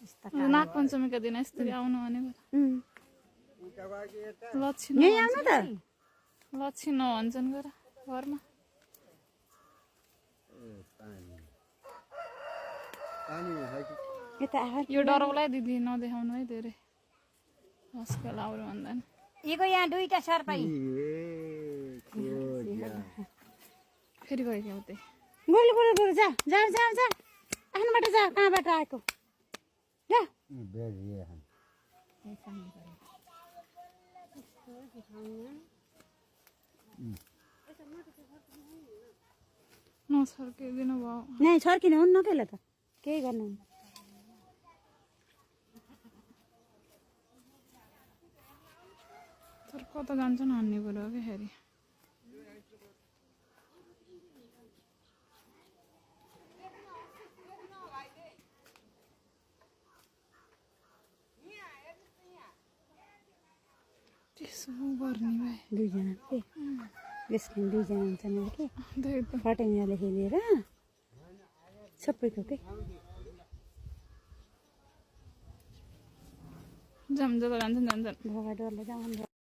नाग पञ्चमीका दिन यसरी आउनु भनेको लच्छी यहीँ आउनु त लच्छी नभन्छन् गर घरमा यो डराउलाई दिदी नदेखाउनु है धेरै हस्केल आउनु भन्दा नि यीको यहाँ दुईटा सर्पाई फेरि गयो क्या उतै गोल गोल गोल जा जा जा जा आफ्नोबाट जा कहाँबाट आएको जा नसर्किदिनु भयो नै छर्किनु हुन्न केला त केही गर्नु तर कता जान्छ हान्ने कुरो हो कि फेरि त्यसो गर्ने भए दुईजना के यसमा दुईजना हुन्छन् कि त्यही त फटेङ्ग्राले खेलेर सबैको के जम्जा त जान्छन् भोगा डरले जाउँ